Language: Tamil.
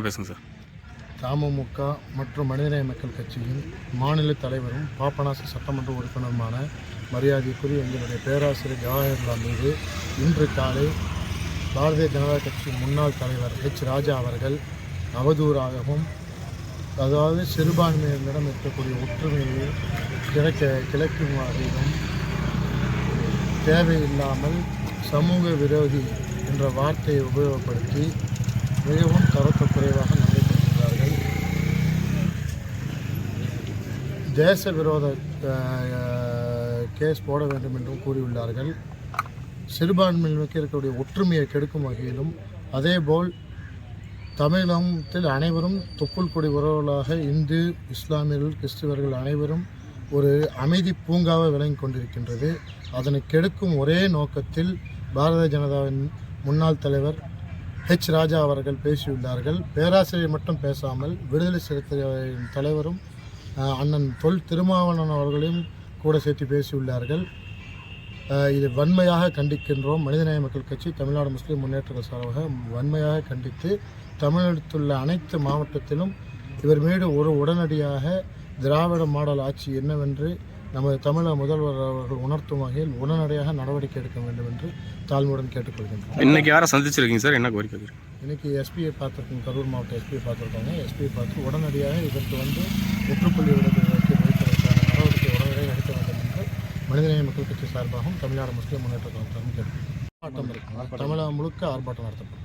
பேசுங்க சார். தமுமுக மற்றும் மனிதநேய மக்கள் கட்சியின் மாநில தலைவரும் பாபநாசம் சட்டமன்ற உறுப்பினருமான மரியாதைக்குரிய எங்களுடைய பேராசிரியர் ஜவஹர்லால் மீது இன்று காலை பாரதிய ஜனதா கட்சியின் முன்னாள் தலைவர் ராஜா அவர்கள் அவதூறாகவும், அதாவது சிறுபான்மையினரிடம் இருக்கக்கூடிய ஒற்றுமையை கிளக்கும் வகையிலும் தேவையில்லாமல் சமூக விரோதி என்ற வார்த்தையை உபயோகப்படுத்தி மிகவும் தரத்து குறைவாக நடைபெறுகிறார்கள். தேச விரோத கேஸ் போட வேண்டும் என்றும் கூறியுள்ளார்கள். சிறுபான்மையினருக்கு இருக்கக்கூடிய ஒற்றுமையை கெடுக்கும் வகையிலும், அதேபோல் தமிழகத்தில் அனைவரும் தொப்புள் கொடி உறவுகளாக இந்து, இஸ்லாமியர்கள், கிறிஸ்தவர்கள் அனைவரும் ஒரு அமைதி பூங்காவை விளங்கி கொண்டிருக்கின்றது. அதனை கெடுக்கும் ஒரே நோக்கத்தில் பாரதிய ஜனதாவின் முன்னாள் தலைவர் ராஜா அவர்கள் பேசியுள்ளார்கள். பேராசிரியர் மட்டும் பேசாமல் விடுதலை சிறுத்தைகளின் தலைவரும் அண்ணன் தொல் திருமாவளவன் அவர்களையும் கூட சேர்த்து பேசியுள்ளார்கள். இது வன்மையாக கண்டிக்கின்றோம். மனிதநேய மக்கள் கட்சி தமிழ்நாடு முஸ்லீம் முன்னேற்றங்கள் சார்பாக வன்மையாக கண்டித்து தமிழகத்துள்ள அனைத்து மாவட்டத்திலும் இவர் மீது உடனடியாக திராவிட மாடல் ஆட்சி என்னவென்று நமது தமிழக முதல்வர் அவர்கள் உணர்த்தும் வகையில் உடனடியாக நடவடிக்கை எடுக்க வேண்டும் என்று தாழ்மையுடன் கேட்டுக்கொள்கின்றோம். இன்னைக்கு யாரை சந்திச்சிருக்கீங்க சார்? என்ன கோரிக்கை? இன்னைக்கு எஸ்பியை பார்த்துருக்கோம், கரூர் மாவட்ட எஸ்பியை பார்த்துருக்காங்க. எஸ்பியை பார்த்து உடனடியாக இதற்கு முற்றுப்புள்ளி வைப்பதற்கான நடவடிக்கை உடனடியாக எடுக்க வேண்டும் என்று மனிதநேய மக்கள் கட்சி சார்பாகவும் தமிழ்நாடு முஸ்லீம் முன்னேற்ற கழகம் கேட்டுக்கொள்கிறோம். ஆர்ப்பாட்டம் இருக்கும், தமிழகம் முழுக்க ஆர்ப்பாட்டம் நடத்தப்படும்.